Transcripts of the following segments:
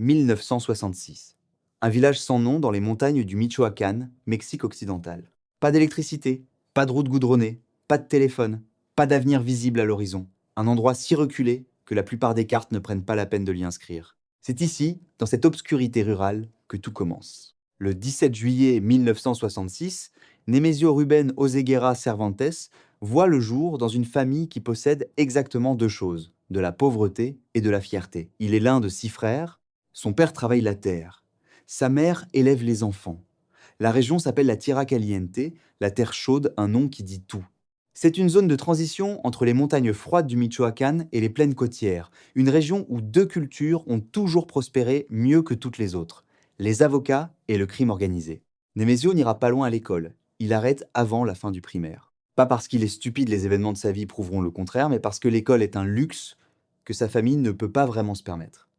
1966. Un village sans nom dans les montagnes du Michoacán, Mexique occidental. Pas d'électricité, pas de route goudronnée, pas de téléphone, pas d'avenir visible à l'horizon. Un endroit si reculé que la plupart des cartes ne prennent pas la peine de l'y inscrire. C'est ici, dans cette obscurité rurale, que tout commence. Le 17 juillet 1966, Nemesio Rubén Oseguera Cervantes voit le jour dans une famille qui possède exactement deux choses, de la pauvreté et de la fierté. Il est l'un de 6 frères, son père travaille la terre, sa mère élève les enfants. La région s'appelle la Tierra Caliente, la terre chaude, un nom qui dit tout. C'est une zone de transition entre les montagnes froides du Michoacán et les plaines côtières, une région où deux cultures ont toujours prospéré mieux que toutes les autres, les avocats et le crime organisé. Nemesio n'ira pas loin à l'école, il arrête avant la fin du primaire. Pas parce qu'il est stupide, les événements de sa vie prouveront le contraire, mais parce que l'école est un luxe que sa famille ne peut pas vraiment se permettre.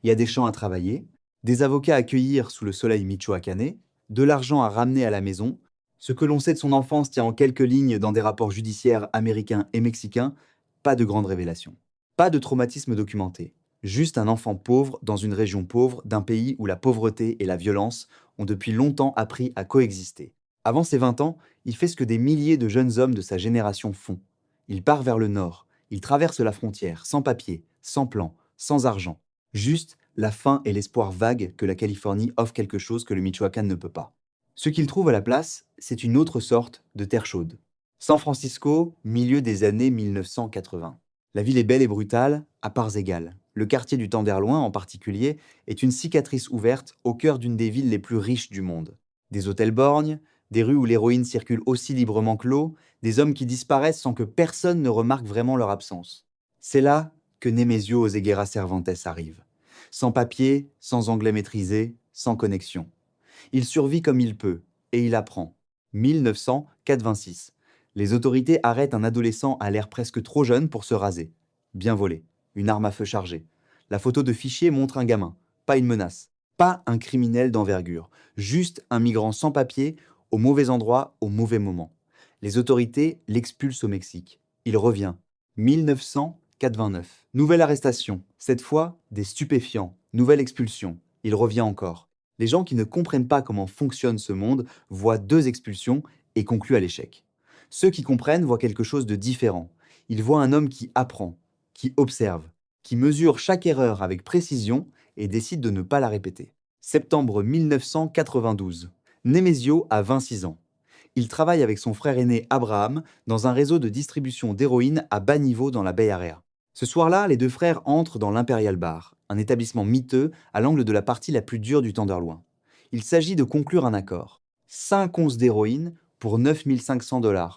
Il y a des champs à travailler, des avocats à accueillir sous le soleil michoacanais, de l'argent à ramener à la maison. Ce que l'on sait de son enfance tient en quelques lignes dans des rapports judiciaires américains et mexicains, pas de grandes révélations. Pas de traumatisme documenté, juste un enfant pauvre dans une région pauvre d'un pays où la pauvreté et la violence ont depuis longtemps appris à coexister. Avant ses 20 ans, il fait ce que des milliers de jeunes hommes de sa génération font. Il part vers le nord, il traverse la frontière, sans papier, sans plan, sans argent. Juste la faim et l'espoir vague que la Californie offre quelque chose que le Michoacán ne peut pas. Ce qu'il trouve à la place, c'est une autre sorte de terre chaude. San Francisco, milieu des années 1980. La ville est belle et brutale, à parts égales. Le quartier du Tenderloin, en particulier, est une cicatrice ouverte au cœur d'une des villes les plus riches du monde. Des hôtels borgnes, des rues où l'héroïne circule aussi librement que l'eau, des hommes qui disparaissent sans que personne ne remarque vraiment leur absence. C'est là que Nemesio Oseguera Cervantes arrive. Sans papier, sans anglais maîtrisé, sans connexion. Il survit comme il peut, et il apprend. 1986. Les autorités arrêtent un adolescent à l'air presque trop jeune pour se raser. Bien volé. Une arme à feu chargée. La photo de fichier montre un gamin, pas une menace. Pas un criminel d'envergure. Juste un migrant sans papier, au mauvais endroit, au mauvais moment. Les autorités l'expulsent au Mexique. Il revient. 1989. Nouvelle arrestation. Cette fois, des stupéfiants. Nouvelle expulsion. Il revient encore. Les gens qui ne comprennent pas comment fonctionne ce monde voient 2 expulsions et concluent à l'échec. Ceux qui comprennent voient quelque chose de différent. Ils voient un homme qui apprend, qui observe, qui mesure chaque erreur avec précision et décide de ne pas la répéter. Septembre 1992. Nemesio a 26 ans. Il travaille avec son frère aîné Abraham dans un réseau de distribution d'héroïne à bas niveau dans la Bay Area. Ce soir-là, les deux frères entrent dans l'Imperial Bar, un établissement miteux à l'angle de la partie la plus dure du Tenderloin. Il s'agit de conclure un accord. 5 onces d'héroïne pour 9 500 $.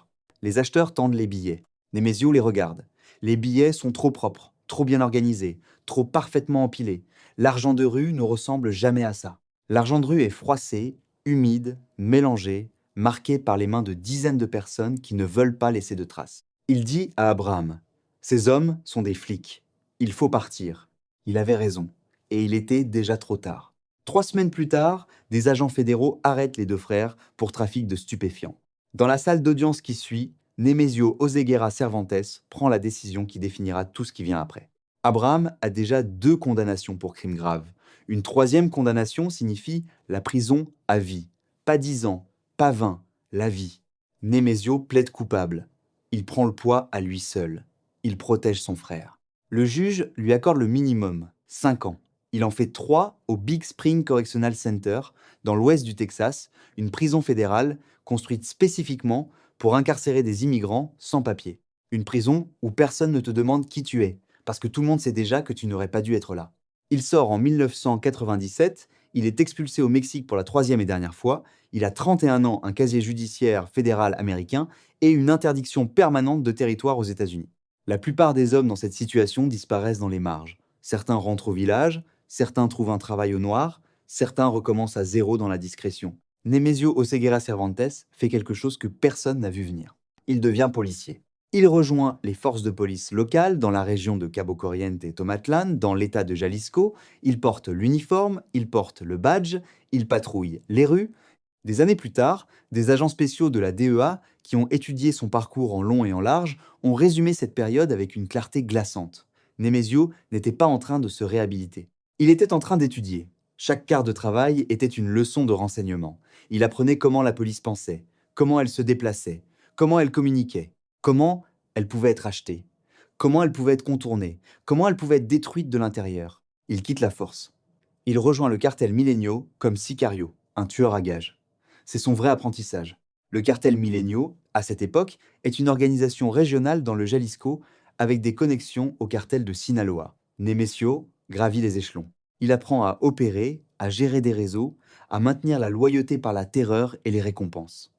Les acheteurs tendent les billets. Nemesio les regarde. Les billets sont trop propres, trop bien organisés, trop parfaitement empilés. L'argent de rue ne ressemble jamais à ça. L'argent de rue est froissé, humide, mélangé, marqué par les mains de dizaines de personnes qui ne veulent pas laisser de traces. Il dit à Abraham: ces hommes sont des flics. Il faut partir. Il avait raison. Et il était déjà trop tard. 3 semaines plus tard, des agents fédéraux arrêtent les deux frères pour trafic de stupéfiants. Dans la salle d'audience qui suit, Nemesio Oseguera Cervantes prend la décision qui définira tout ce qui vient après. Abraham a déjà 2 condamnations pour crimes graves. Une 3e condamnation signifie la prison à vie. Pas 10 ans, pas 20, la vie. Nemesio plaide coupable. Il prend le poids à lui seul. Il protège son frère. Le juge lui accorde le minimum, 5 ans. Il en fait 3 au Big Spring Correctional Center, dans l'ouest du Texas, une prison fédérale construite spécifiquement pour incarcérer des immigrants sans papier. Une prison où personne ne te demande qui tu es, parce que tout le monde sait déjà que tu n'aurais pas dû être là. Il sort en 1997, il est expulsé au Mexique pour la 3e et dernière fois, il a 31 ans, un casier judiciaire fédéral américain et une interdiction permanente de territoire aux États-Unis. La plupart des hommes dans cette situation disparaissent dans les marges. Certains rentrent au village, certains trouvent un travail au noir, certains recommencent à zéro dans la discrétion. Nemesio Oseguera Cervantes fait quelque chose que personne n'a vu venir. Il devient policier. Il rejoint les forces de police locales dans la région de Cabo Corriente et Tomatlán, dans l'état de Jalisco. Il porte l'uniforme, il porte le badge, il patrouille les rues. Des années plus tard, des agents spéciaux de la DEA, qui ont étudié son parcours en long et en large, ont résumé cette période avec une clarté glaçante. Nemesio n'était pas en train de se réhabiliter. Il était en train d'étudier. Chaque quart de travail était une leçon de renseignement. Il apprenait comment la police pensait, comment elle se déplaçait, comment elle communiquait, comment elle pouvait être achetée, comment elle pouvait être contournée, comment elle pouvait être détruite de l'intérieur. Il quitte la force. Il rejoint le cartel Millennium comme sicario, un tueur à gages. C'est son vrai apprentissage. Le cartel Millennium, à cette époque, est une organisation régionale dans le Jalisco avec des connexions au cartel de Sinaloa. Nemesio gravit les échelons. Il apprend à opérer, à gérer des réseaux, à maintenir la loyauté par la terreur et les récompenses.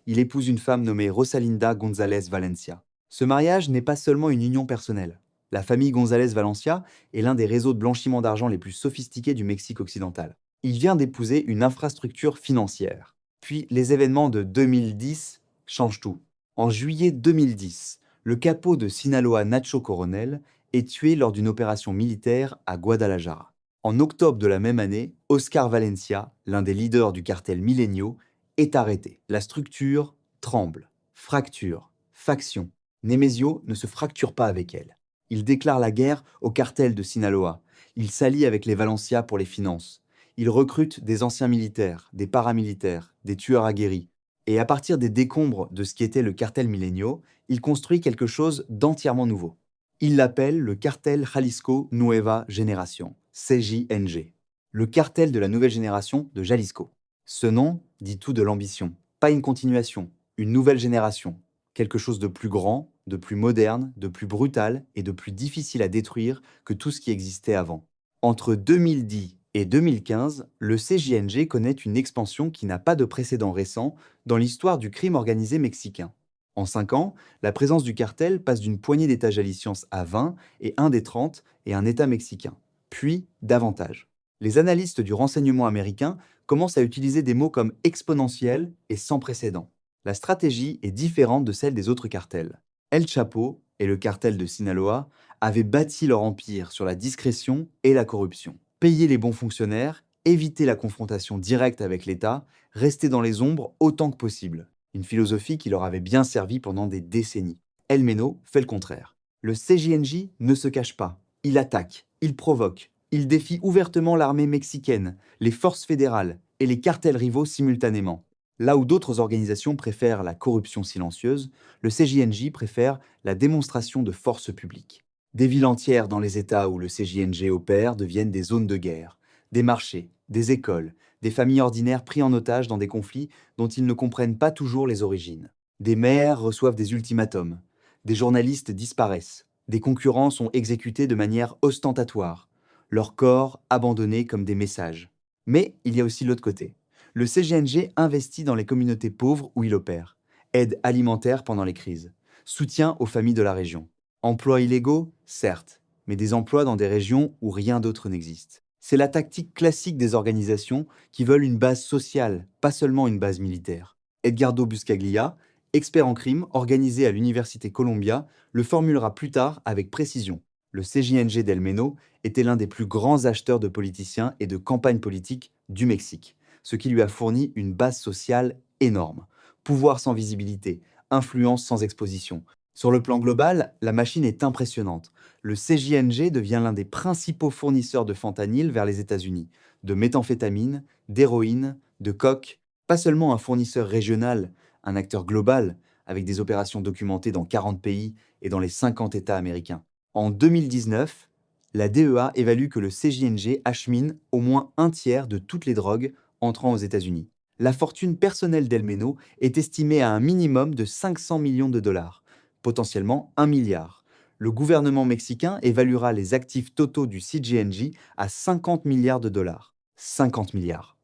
Il épouse une femme nommée Rosalinda González Valencia. Ce mariage n'est pas seulement une union personnelle. La famille González Valencia est l'un des réseaux de blanchiment d'argent les plus sophistiqués du Mexique occidental. Il vient d'épouser une infrastructure financière. Puis les événements de 2010 changent tout. En juillet 2010, le capot de Sinaloa Nacho Coronel est tué lors d'une opération militaire à Guadalajara. En octobre de la même année, Oscar Valencia, l'un des leaders du cartel Millenio, est arrêté. La structure tremble. Fracture. Faction. Nemesio ne se fracture pas avec elle. Il déclare la guerre au cartel de Sinaloa. Il s'allie avec les Valencia pour les finances. Il recrute des anciens militaires, des paramilitaires, des tueurs aguerris. Et à partir des décombres de ce qui était le cartel Millenio, il construit quelque chose d'entièrement nouveau. Il l'appelle le cartel Jalisco Nueva Generación, CJNG, le cartel de la nouvelle génération de Jalisco. Ce nom dit tout de l'ambition, pas une continuation, une nouvelle génération, quelque chose de plus grand, de plus moderne, de plus brutal et de plus difficile à détruire que tout ce qui existait avant. Entre 2010 et 2015, le CJNG connaît une expansion qui n'a pas de précédent récent dans l'histoire du crime organisé mexicain. En 5 ans, la présence du cartel passe d'une poignée d'États jalisciens à 20 et un des 30 et un État mexicain, puis davantage. Les analystes du renseignement américain commencent à utiliser des mots comme exponentiel et sans précédent. La stratégie est différente de celle des autres cartels. El Chapo et le cartel de Sinaloa avaient bâti leur empire sur la discrétion et la corruption. Payer les bons fonctionnaires, éviter la confrontation directe avec l'État, rester dans les ombres autant que possible. Une philosophie qui leur avait bien servi pendant des décennies. El Meno fait le contraire. Le CJNJ ne se cache pas. Il attaque, il provoque, il défie ouvertement l'armée mexicaine, les forces fédérales et les cartels rivaux simultanément. Là où d'autres organisations préfèrent la corruption silencieuse, le CJNJ préfère la démonstration de force publique. Des villes entières dans les États où le CJNG opère deviennent des zones de guerre. Des marchés, des écoles, des familles ordinaires pris en otage dans des conflits dont ils ne comprennent pas toujours les origines. Des maires reçoivent des ultimatums. Des journalistes disparaissent. Des concurrents sont exécutés de manière ostentatoire. Leurs corps abandonnés comme des messages. Mais il y a aussi l'autre côté. Le CGNG investit dans les communautés pauvres où il opère. Aide alimentaire pendant les crises. Soutien aux familles de la région. Emplois illégaux, certes, mais des emplois dans des régions où rien d'autre n'existe. C'est la tactique classique des organisations qui veulent une base sociale, pas seulement une base militaire. Edgardo Buscaglia, expert en crime organisé à l'Université Columbia, le formulera plus tard avec précision. Le CJNG d'El Meno était l'un des plus grands acheteurs de politiciens et de campagnes politiques du Mexique, ce qui lui a fourni une base sociale énorme. Pouvoir sans visibilité, influence sans exposition. Sur le plan global, la machine est impressionnante. Le CJNG devient l'un des principaux fournisseurs de fentanyl vers les États-Unis, de méthamphétamine, d'héroïne, de coke, pas seulement un fournisseur régional, un acteur global, avec des opérations documentées dans 40 pays et dans les 50 États américains. En 2019, la DEA évalue que le CJNG achemine au moins un tiers de toutes les drogues entrant aux États-Unis. La fortune personnelle d'El Meno est estimée à un minimum de 500 millions de dollars, potentiellement 1 milliard. Le gouvernement mexicain évaluera les actifs totaux du CJNG à 50 milliards de dollars. 50 milliards.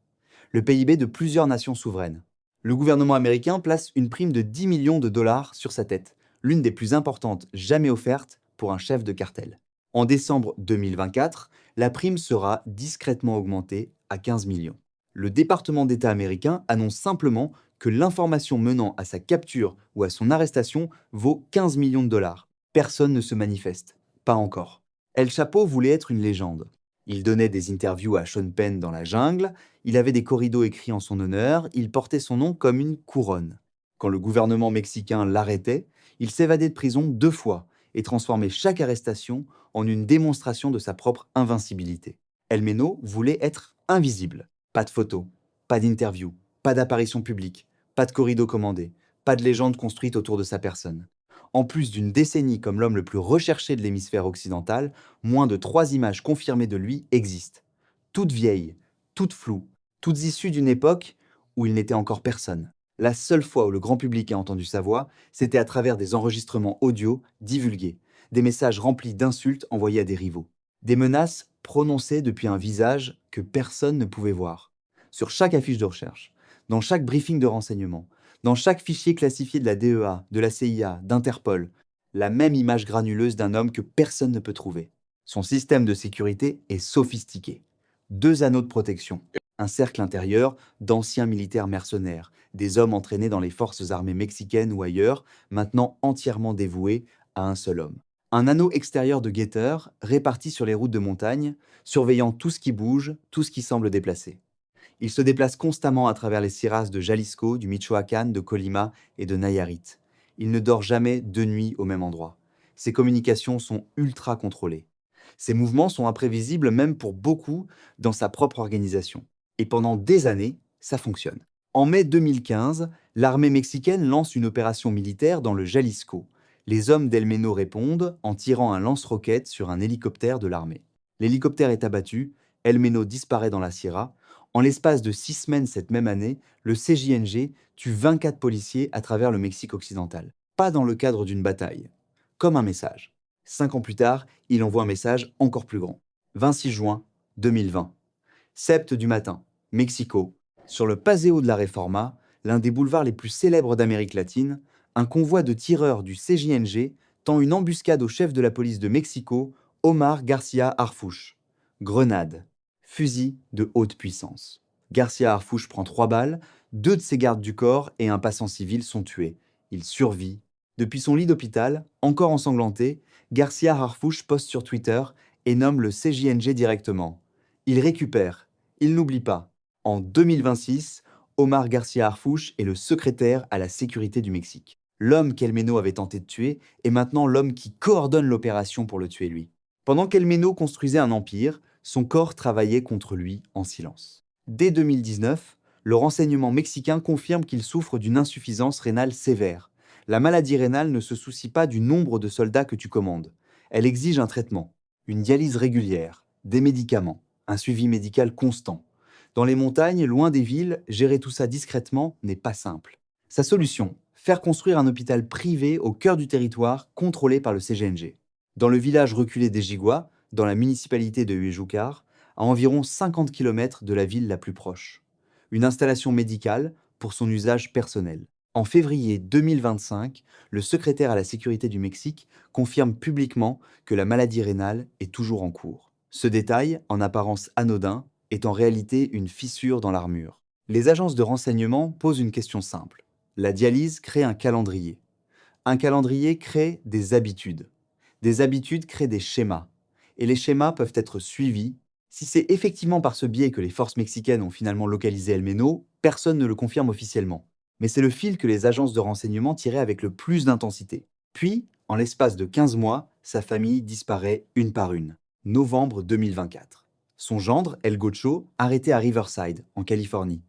Le PIB de plusieurs nations souveraines. Le gouvernement américain place une prime de 10 millions de dollars sur sa tête, l'une des plus importantes jamais offertes pour un chef de cartel. En décembre 2024, la prime sera discrètement augmentée à 15 millions. Le département d'État américain annonce simplement que l'information menant à sa capture ou à son arrestation vaut 15 millions de dollars. Personne ne se manifeste. Pas encore. El Chapo voulait être une légende. Il donnait des interviews à Sean Penn dans la jungle, il avait des corridos écrits en son honneur, il portait son nom comme une couronne. Quand le gouvernement mexicain l'arrêtait, il s'évadait de prison 2 fois et transformait chaque arrestation en une démonstration de sa propre invincibilité. El Meno voulait être invisible. Pas de photos, pas d'interviews, pas d'apparition publique, pas de corrido commandé, pas de légende construite autour de sa personne. En plus d'une décennie comme l'homme le plus recherché de l'hémisphère occidental, moins de 3 images confirmées de lui existent. Toutes vieilles, toutes floues, toutes issues d'une époque où il n'était encore personne. La seule fois où le grand public a entendu sa voix, c'était à travers des enregistrements audio divulgués, des messages remplis d'insultes envoyés à des rivaux, des menaces prononcées depuis un visage que personne ne pouvait voir. Sur chaque affiche de recherche, dans chaque briefing de renseignement, dans chaque fichier classifié de la DEA, de la CIA, d'Interpol, la même image granuleuse d'un homme que personne ne peut trouver. Son système de sécurité est sophistiqué. 2 anneaux de protection, un cercle intérieur d'anciens militaires mercenaires, des hommes entraînés dans les forces armées mexicaines ou ailleurs, maintenant entièrement dévoués à un seul homme. Un anneau extérieur de guetteurs réparti sur les routes de montagne, surveillant tout ce qui bouge, tout ce qui semble déplacé. Il se déplace constamment à travers les sierras de Jalisco, du Michoacán, de Colima et de Nayarit. Il ne dort jamais 2 nuits au même endroit. Ses communications sont ultra contrôlées. Ses mouvements sont imprévisibles même pour beaucoup dans sa propre organisation. Et pendant des années, ça fonctionne. En mai 2015, l'armée mexicaine lance une opération militaire dans le Jalisco. Les hommes d'El Meno répondent en tirant un lance-roquettes sur un hélicoptère de l'armée. L'hélicoptère est abattu, El Meno disparaît dans la Sierra. En l'espace de 6 semaines cette même année, le CJNG tue 24 policiers à travers le Mexique occidental. Pas dans le cadre d'une bataille. Comme un message. 5 ans plus tard, il envoie un message encore plus grand. 26 juin 2020. Sept du matin, Mexico. Sur le Paseo de la Reforma, l'un des boulevards les plus célèbres d'Amérique latine, un convoi de tireurs du CJNG tend une embuscade au chef de la police de Mexico, Omar Garcia Harfuch. Grenade. Fusil de haute puissance. Garcia Harfuch prend 3 balles, 2 de ses gardes du corps et un passant civil sont tués. Il survit. Depuis son lit d'hôpital, encore ensanglanté, Garcia Harfuch poste sur Twitter et nomme le CJNG directement. Il récupère, il n'oublie pas. En 2026, Omar Garcia Harfuch est le secrétaire à la sécurité du Mexique. L'homme qu'El Meno avait tenté de tuer est maintenant l'homme qui coordonne l'opération pour le tuer lui. Pendant qu'El Meno construisait un empire, son corps travaillait contre lui en silence. Dès 2019, le renseignement mexicain confirme qu'il souffre d'une insuffisance rénale sévère. La maladie rénale ne se soucie pas du nombre de soldats que tu commandes. Elle exige un traitement, une dialyse régulière, des médicaments, un suivi médical constant. Dans les montagnes, loin des villes, gérer tout ça discrètement n'est pas simple. Sa solution, faire construire un hôpital privé au cœur du territoire contrôlé par le CGNG. Dans le village reculé des Jiguas, dans la municipalité de Huejucar, à environ 50 km de la ville la plus proche. Une installation médicale pour son usage personnel. En février 2025, le secrétaire à la sécurité du Mexique confirme publiquement que la maladie rénale est toujours en cours. Ce détail, en apparence anodin, est en réalité une fissure dans l'armure. Les agences de renseignement posent une question simple. La dialyse crée un calendrier. Un calendrier crée des habitudes. Des habitudes créent des schémas. Et les schémas peuvent être suivis. Si c'est effectivement par ce biais que les forces mexicaines ont finalement localisé El Meno, personne ne le confirme officiellement. Mais c'est le fil que les agences de renseignement tiraient avec le plus d'intensité. Puis, en l'espace de 15 mois, sa famille disparaît une par une. Novembre 2024. Son gendre, El Gocho, arrêté à Riverside, en Californie.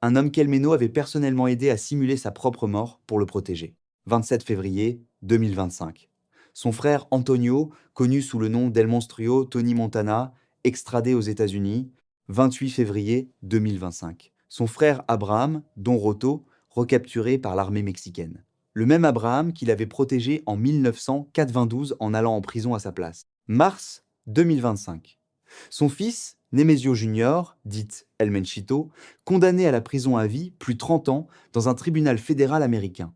Un homme qu'El Meno avait personnellement aidé à simuler sa propre mort pour le protéger. 27 février 2025. Son frère Antonio, connu sous le nom d'El Monstruo Tony Montana, extradé aux États-Unis. 28 février 2025. Son frère Abraham, Don Roto, recapturé par l'armée mexicaine. Le même Abraham qu'il avait protégé en 1992 en allant en prison à sa place. Mars 2025. Son fils, Nemesio Junior, dit El Menchito, condamné à la prison à vie, plus 30 ans, dans un tribunal fédéral américain.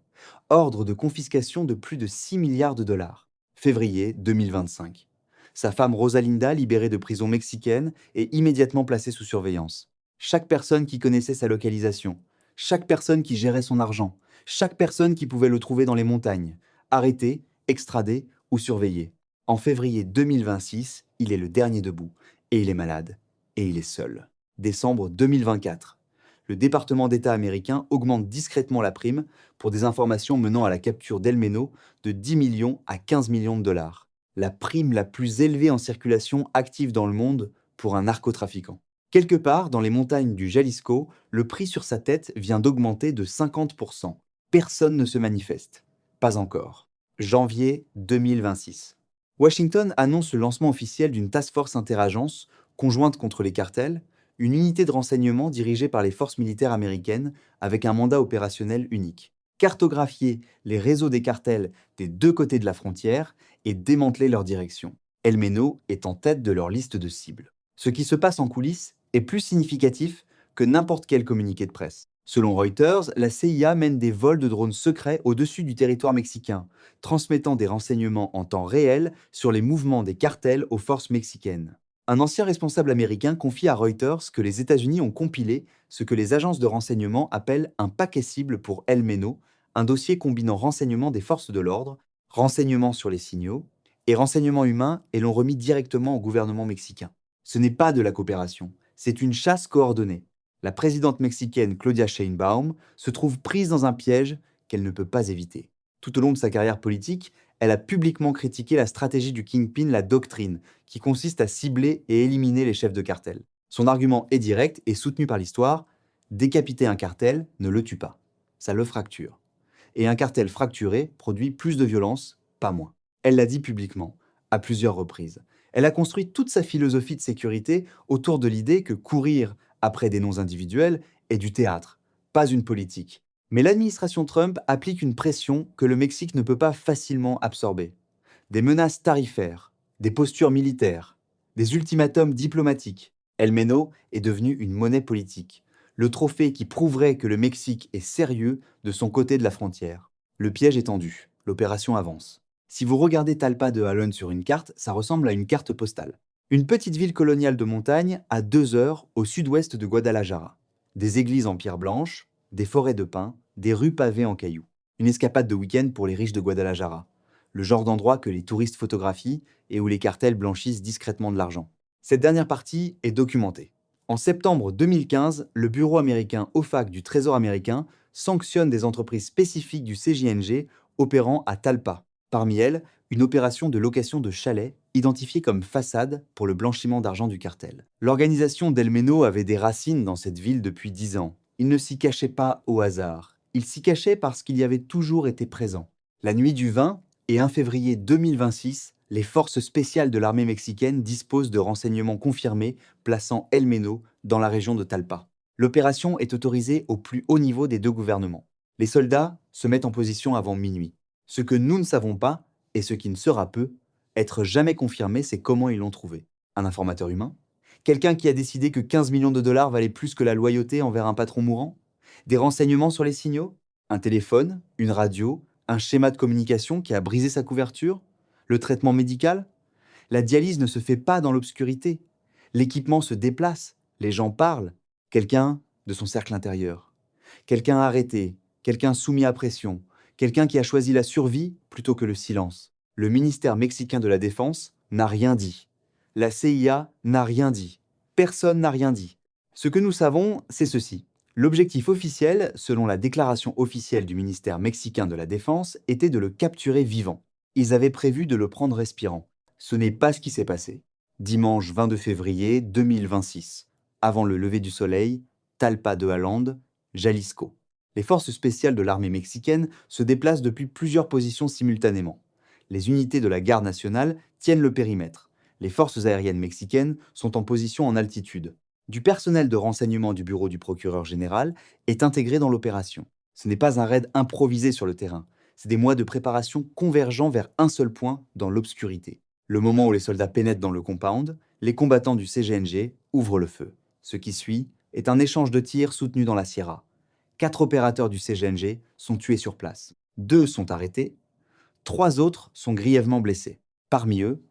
Ordre de confiscation de plus de 6 milliards de dollars. Février 2025. Sa femme Rosalinda, libérée de prison mexicaine, est immédiatement placée sous surveillance. Chaque personne qui connaissait sa localisation, chaque personne qui gérait son argent, chaque personne qui pouvait le trouver dans les montagnes, arrêté, extradé ou surveillé. En février 2026, il est le dernier debout, et il est malade, et il est seul. Décembre 2024. Le département d'État américain augmente discrètement la prime pour des informations menant à la capture d'El Meno de 10 millions à 15 millions de dollars. La prime la plus élevée en circulation active dans le monde pour un narcotrafiquant. Quelque part dans les montagnes du Jalisco, le prix sur sa tête vient d'augmenter de 50%. Personne ne se manifeste. Pas encore. Janvier 2026. Washington annonce le lancement officiel d'une task force interagences conjointe contre les cartels, une unité de renseignement dirigée par les forces militaires américaines avec un mandat opérationnel unique. Cartographier les réseaux des cartels des deux côtés de la frontière et démanteler leur direction. El Meno est en tête de leur liste de cibles. Ce qui se passe en coulisses est plus significatif que n'importe quel communiqué de presse. Selon Reuters, la CIA mène des vols de drones secrets au-dessus du territoire mexicain, transmettant des renseignements en temps réel sur les mouvements des cartels aux forces mexicaines. Un ancien responsable américain confie à Reuters que les États-Unis ont compilé ce que les agences de renseignement appellent un paquet cible pour El Meno, un dossier combinant renseignements des forces de l'ordre, renseignements sur les signaux et renseignements humains et l'ont remis directement au gouvernement mexicain. Ce n'est pas de la coopération, c'est une chasse coordonnée. La présidente mexicaine Claudia Sheinbaum se trouve prise dans un piège qu'elle ne peut pas éviter. Tout au long de sa carrière politique, elle a publiquement critiqué la stratégie du Kingpin, la doctrine, qui consiste à cibler et éliminer les chefs de cartel. Son argument est direct et soutenu par l'histoire: décapiter un cartel ne le tue pas, ça le fracture. Et un cartel fracturé produit plus de violence, pas moins. Elle l'a dit publiquement, à plusieurs reprises. Elle a construit toute sa philosophie de sécurité autour de l'idée que courir après des noms individuels est du théâtre, pas une politique. Mais l'administration Trump applique une pression que le Mexique ne peut pas facilement absorber. Des menaces tarifaires, des postures militaires, des ultimatums diplomatiques. El Meno est devenu une monnaie politique, le trophée qui prouverait que le Mexique est sérieux de son côté de la frontière. Le piège est tendu, l'opération avance. Si vous regardez Talpa de Allen sur une carte, ça ressemble à une carte postale. Une petite ville coloniale de montagne à 2 heures au sud-ouest de Guadalajara. Des églises en pierre blanche, des forêts de pins, des rues pavées en cailloux. Une escapade de week-end pour les riches de Guadalajara. Le genre d'endroit que les touristes photographient et où les cartels blanchissent discrètement de l'argent. Cette dernière partie est documentée. En septembre 2015, le bureau américain OFAC du Trésor américain sanctionne des entreprises spécifiques du CJNG opérant à Talpa. Parmi elles, une opération de location de chalets identifiée comme façade pour le blanchiment d'argent du cartel. L'organisation d'El Meno avait des racines dans cette ville depuis 10 ans. Il ne s'y cachait pas au hasard. Il s'y cachait parce qu'il y avait toujours été présent. La nuit du 20 et 1 février 2026, les forces spéciales de l'armée mexicaine disposent de renseignements confirmés plaçant El Meno dans la région de Talpa. L'opération est autorisée au plus haut niveau des deux gouvernements. Les soldats se mettent en position avant minuit. Ce que nous ne savons pas, et ce qui ne sera peu, être jamais confirmé, c'est comment ils l'ont trouvé. Un informateur humain? Quelqu'un qui a décidé que 15 millions de dollars valaient plus que la loyauté envers un patron mourant? Des renseignements sur les signaux? Un téléphone? Une radio? Un schéma de communication qui a brisé sa couverture? Le traitement médical? La dialyse ne se fait pas dans l'obscurité. L'équipement se déplace, les gens parlent. Quelqu'un de son cercle intérieur. Quelqu'un arrêté, quelqu'un soumis à pression, quelqu'un qui a choisi la survie plutôt que le silence. Le ministère mexicain de la Défense n'a rien dit. La CIA n'a rien dit. Personne n'a rien dit. Ce que nous savons, c'est ceci. L'objectif officiel, selon la déclaration officielle du ministère mexicain de la Défense, était de le capturer vivant. Ils avaient prévu de le prendre respirant. Ce n'est pas ce qui s'est passé. Dimanche 22 février 2026, avant le lever du soleil, Talpa de Allende, Jalisco. Les forces spéciales de l'armée mexicaine se déplacent depuis plusieurs positions simultanément. Les unités de la garde nationale tiennent le périmètre. Les forces aériennes mexicaines sont en position en altitude. Du personnel de renseignement du bureau du procureur général est intégré dans l'opération. Ce n'est pas un raid improvisé sur le terrain, c'est des mois de préparation convergeant vers un seul point dans l'obscurité. Le moment où les soldats pénètrent dans le compound, les combattants du CGNG ouvrent le feu. Ce qui suit est un échange de tirs soutenu dans la Sierra. 4 opérateurs du CGNG sont tués sur place. 2 sont arrêtés. 3 autres sont grièvement blessés. Parmi eux,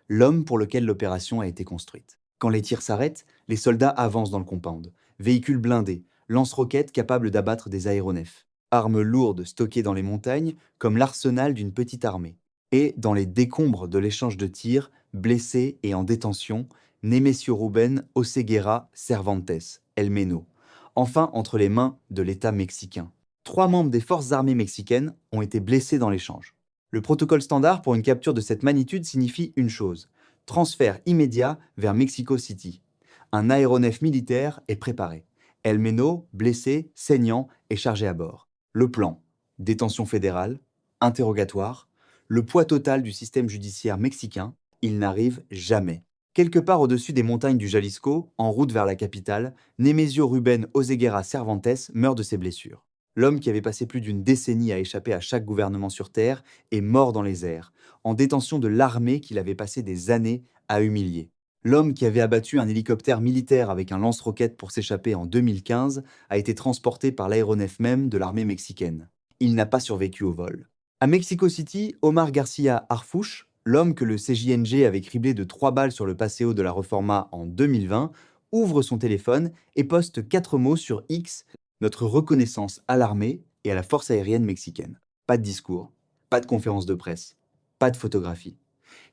l'homme pour lequel l'opération a été construite. Quand les tirs s'arrêtent, les soldats avancent dans le compound. Véhicules blindés, lance-roquettes capables d'abattre des aéronefs. Armes lourdes stockées dans les montagnes comme l'arsenal d'une petite armée. Et dans les décombres de l'échange de tirs, blessés et en détention, Nemesio Rubén Oseguera Cervantes, El Meno. Enfin entre les mains de l'État mexicain. 3 membres des forces armées mexicaines ont été blessés dans l'échange. Le protocole standard pour une capture de cette magnitude signifie une chose: transfert immédiat vers Mexico City. Un aéronef militaire est préparé. El Meno, blessé, saignant, est chargé à bord. Le plan, détention fédérale, interrogatoire, le poids total du système judiciaire mexicain, il n'arrive jamais. Quelque part au-dessus des montagnes du Jalisco, en route vers la capitale, Nemesio Ruben Oseguera Cervantes meurt de ses blessures. L'homme qui avait passé plus d'une décennie à échapper à chaque gouvernement sur Terre est mort dans les airs, en détention de l'armée qu'il avait passé des années à humilier. L'homme qui avait abattu un hélicoptère militaire avec un lance-roquettes pour s'échapper en 2015 a été transporté par l'aéronef même de l'armée mexicaine. Il n'a pas survécu au vol. À Mexico City, Omar Garcia Harfuch, l'homme que le CJNG avait criblé de 3 balles sur le Paseo de la Reforma en 2020, ouvre son téléphone et poste 4 mots sur X, notre reconnaissance à l'armée et à la force aérienne mexicaine. Pas de discours, pas de conférence de presse, pas de photographie.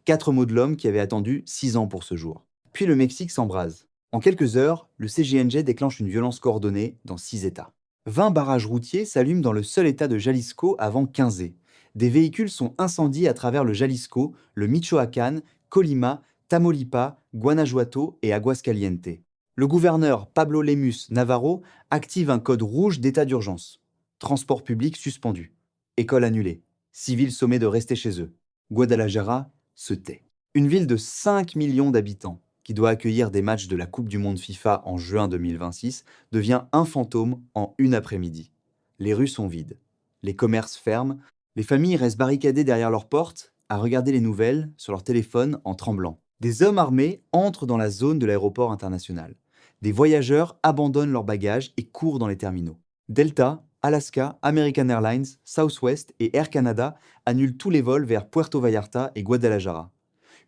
4 mots de l'homme qui avait attendu 6 ans pour ce jour. Puis le Mexique s'embrase. En quelques heures, le CJNG déclenche une violence coordonnée dans 6 États. 20 barrages routiers s'allument dans le seul État de Jalisco avant 15. Des véhicules sont incendiés à travers le Jalisco, le Michoacán, Colima, Tamaulipas, Guanajuato et Aguascalientes. Le gouverneur Pablo Lemus Navarro active un code rouge d'état d'urgence. Transport public suspendu. École annulée. Civils sommés de rester chez eux. Guadalajara se tait. Une ville de 5 millions d'habitants, qui doit accueillir des matchs de la Coupe du Monde FIFA en juin 2026, devient un fantôme en une après-midi. Les rues sont vides. Les commerces ferment. Les familles restent barricadées derrière leurs portes, à regarder les nouvelles sur leur téléphone en tremblant. Des hommes armés entrent dans la zone de l'aéroport international. Des voyageurs abandonnent leurs bagages et courent dans les terminaux. Delta, Alaska, American Airlines, Southwest et Air Canada annulent tous les vols vers Puerto Vallarta et Guadalajara.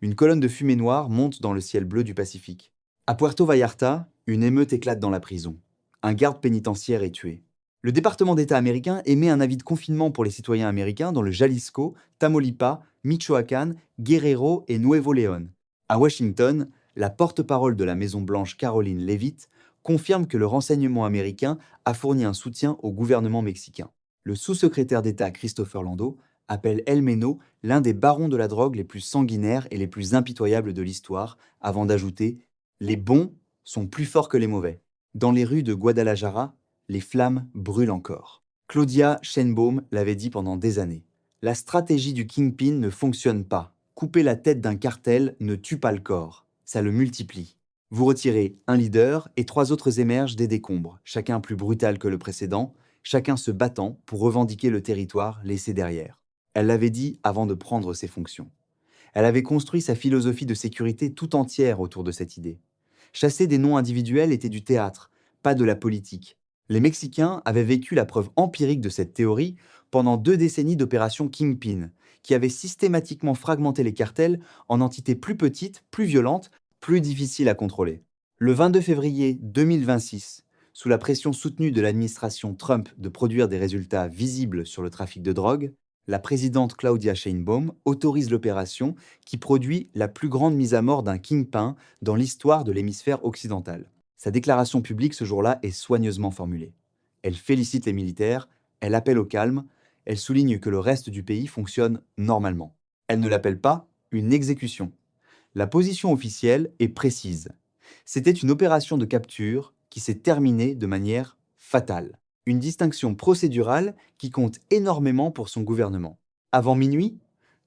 Une colonne de fumée noire monte dans le ciel bleu du Pacifique. À Puerto Vallarta, une émeute éclate dans la prison. Un garde pénitentiaire est tué. Le département d'État américain émet un avis de confinement pour les citoyens américains dans le Jalisco, Tamaulipas, Michoacán, Guerrero et Nuevo León. À Washington, la porte-parole de la Maison-Blanche Caroline Leavitt confirme que le renseignement américain a fourni un soutien au gouvernement mexicain. Le sous-secrétaire d'État Christopher Landau appelle El Meno l'un des barons de la drogue les plus sanguinaires et les plus impitoyables de l'histoire, avant d'ajouter « Les bons sont plus forts que les mauvais ». Dans les rues de Guadalajara, les flammes brûlent encore. Claudia Sheinbaum l'avait dit pendant des années. La stratégie du Kingpin ne fonctionne pas. Couper la tête d'un cartel ne tue pas le corps, ça le multiplie. Vous retirez un leader et 3 autres émergent des décombres, chacun plus brutal que le précédent, chacun se battant pour revendiquer le territoire laissé derrière. Elle l'avait dit avant de prendre ses fonctions. Elle avait construit sa philosophie de sécurité tout entière autour de cette idée. Chasser des noms individuels était du théâtre, pas de la politique. Les Mexicains avaient vécu la preuve empirique de cette théorie pendant 2 décennies d'opération Kingpin, qui avaient systématiquement fragmenté les cartels en entités plus petites, plus violentes, plus difficiles à contrôler. Le 22 février 2026, sous la pression soutenue de l'administration Trump de produire des résultats visibles sur le trafic de drogue, la présidente Claudia Sheinbaum autorise l'opération qui produit la plus grande mise à mort d'un kingpin dans l'histoire de l'hémisphère occidental. Sa déclaration publique ce jour-là est soigneusement formulée. Elle félicite les militaires, elle appelle au calme, elle souligne que le reste du pays fonctionne normalement. Elle ne l'appelle pas une exécution. La position officielle est précise. C'était une opération de capture qui s'est terminée de manière fatale. Une distinction procédurale qui compte énormément pour son gouvernement. Avant minuit,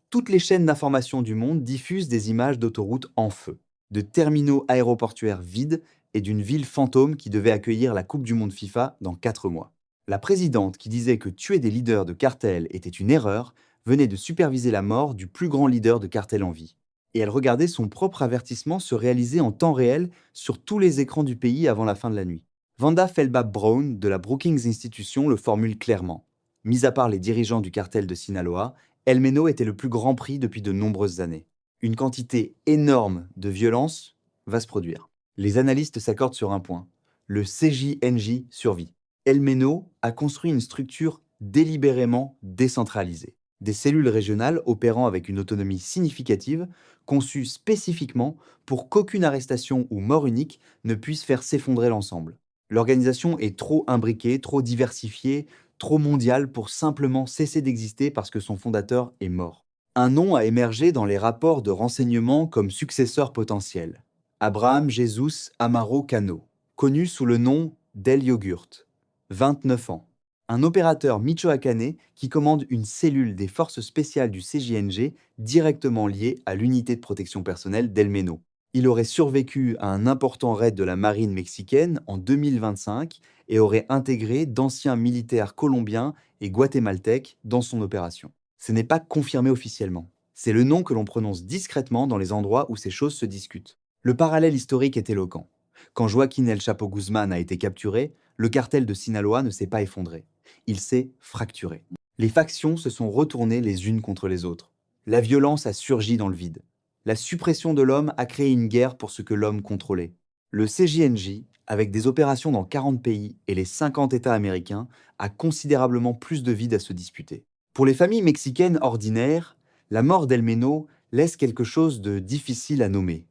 toutes les chaînes d'information du monde diffusent des images d'autoroutes en feu, de terminaux aéroportuaires vides et d'une ville fantôme qui devait accueillir la Coupe du Monde FIFA dans 4 mois. La présidente qui disait que tuer des leaders de cartel était une erreur venait de superviser la mort du plus grand leader de cartel en vie. Et elle regardait son propre avertissement se réaliser en temps réel sur tous les écrans du pays avant la fin de la nuit. Vanda Felbab-Brown de la Brookings Institution le formule clairement. Mis à part les dirigeants du cartel de Sinaloa, El Meno était le plus grand prix depuis de nombreuses années. Une quantité énorme de violence va se produire. Les analystes s'accordent sur un point. Le CJNJ survit. El Meno a construit une structure délibérément décentralisée. Des cellules régionales opérant avec une autonomie significative, conçues spécifiquement pour qu'aucune arrestation ou mort unique ne puisse faire s'effondrer l'ensemble. L'organisation est trop imbriquée, trop diversifiée, trop mondiale pour simplement cesser d'exister parce que son fondateur est mort. Un nom a émergé dans les rapports de renseignement comme successeur potentiel. Abraham Jesus Amaro Cano, connu sous le nom d'El Yogurt, 29 ans. Un opérateur michoacanais qui commande une cellule des forces spéciales du CJNG directement liée à l'unité de protection personnelle d'El Meno. Il aurait survécu à un important raid de la marine mexicaine en 2025 et aurait intégré d'anciens militaires colombiens et guatémaltèques dans son opération. Ce n'est pas confirmé officiellement. C'est le nom que l'on prononce discrètement dans les endroits où ces choses se discutent. Le parallèle historique est éloquent. Quand Joaquín El Chapo Guzmán a été capturé, le cartel de Sinaloa ne s'est pas effondré. Il s'est fracturé. Les factions se sont retournées les unes contre les autres. La violence a surgi dans le vide. La suppression de l'homme a créé une guerre pour ce que l'homme contrôlait. Le CJNJ, avec des opérations dans 40 pays et les 50 États américains, a considérablement plus de vide à se disputer. Pour les familles mexicaines ordinaires, la mort d'El Meno laisse quelque chose de difficile à nommer.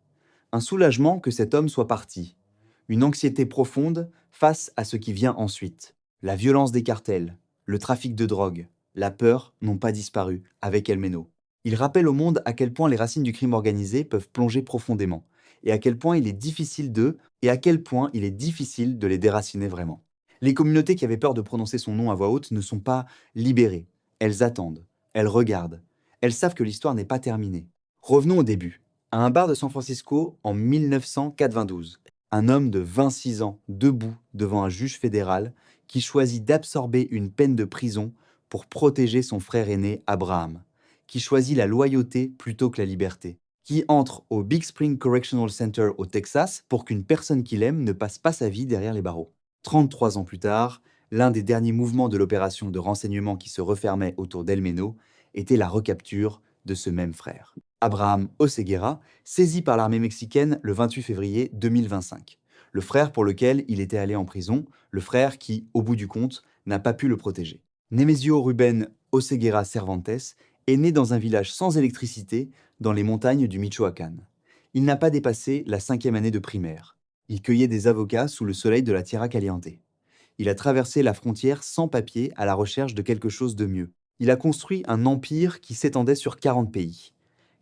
Un soulagement que cet homme soit parti. Une anxiété profonde face à ce qui vient ensuite. La violence des cartels, le trafic de drogue, la peur n'ont pas disparu avec El Meno. Il rappelle au monde à quel point les racines du crime organisé peuvent plonger profondément, et à quel point il est difficile de les déraciner vraiment. Les communautés qui avaient peur de prononcer son nom à voix haute ne sont pas libérées. Elles attendent, elles regardent, elles savent que l'histoire n'est pas terminée. Revenons au début. À un bar de San Francisco en 1992, un homme de 26 ans, debout devant un juge fédéral, qui choisit d'absorber une peine de prison pour protéger son frère aîné Abraham, qui choisit la loyauté plutôt que la liberté, qui entre au Big Spring Correctional Center au Texas pour qu'une personne qu'il aime ne passe pas sa vie derrière les barreaux. 33 ans plus tard, l'un des derniers mouvements de l'opération de renseignement qui se refermait autour d'El Meno était la recapture de ce même frère. Abraham Oseguera, saisi par l'armée mexicaine le 28 février 2025. Le frère pour lequel il était allé en prison, le frère qui, au bout du compte, n'a pas pu le protéger. Nemesio Ruben Oseguera Cervantes est né dans un village sans électricité dans les montagnes du Michoacán. Il n'a pas dépassé la 5e année de primaire. Il cueillait des avocats sous le soleil de la Tierra Caliente. Il a traversé la frontière sans papier à la recherche de quelque chose de mieux. Il a construit un empire qui s'étendait sur 40 pays,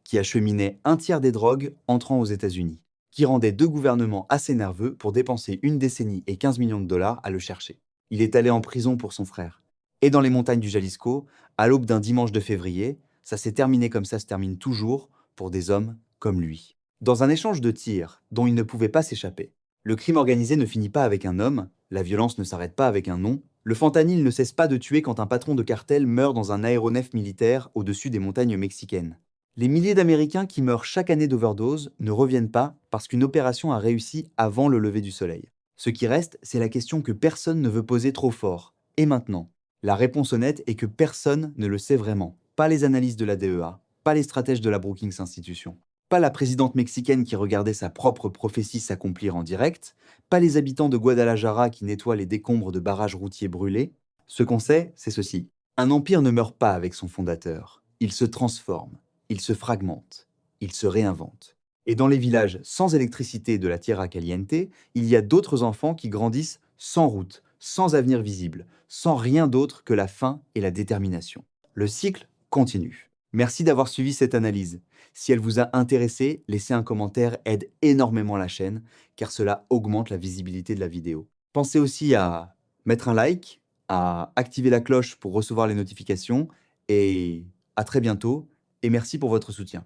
qui acheminait un tiers des drogues entrant aux États-Unis, qui rendait 2 gouvernements assez nerveux pour dépenser une décennie et 15 millions de dollars à le chercher. Il est allé en prison pour son frère. Et dans les montagnes du Jalisco, à l'aube d'un dimanche de février, ça s'est terminé comme ça se termine toujours pour des hommes comme lui. Dans un échange de tirs dont il ne pouvait pas s'échapper. Le crime organisé ne finit pas avec un homme, la violence ne s'arrête pas avec un nom, le fentanyl ne cesse pas de tuer quand un patron de cartel meurt dans un aéronef militaire au-dessus des montagnes mexicaines. Les milliers d'Américains qui meurent chaque année d'overdose ne reviennent pas parce qu'une opération a réussi avant le lever du soleil. Ce qui reste, c'est la question que personne ne veut poser trop fort. Et maintenant? La réponse honnête est que personne ne le sait vraiment. Pas les analystes de la DEA, pas les stratèges de la Brookings Institution, pas la présidente mexicaine qui regardait sa propre prophétie s'accomplir en direct, pas les habitants de Guadalajara qui nettoient les décombres de barrages routiers brûlés. Ce qu'on sait, c'est ceci. Un empire ne meurt pas avec son fondateur. Il se transforme, il se fragmente, il se réinvente. Et dans les villages sans électricité de la Tierra Caliente, il y a d'autres enfants qui grandissent sans route, sans avenir visible, sans rien d'autre que la faim et la détermination. Le cycle continue. Merci d'avoir suivi cette analyse. Si elle vous a intéressé, laissez un commentaire aide énormément la chaîne, car cela augmente la visibilité de la vidéo. Pensez aussi à mettre un like, à activer la cloche pour recevoir les notifications, et à très bientôt, et merci pour votre soutien.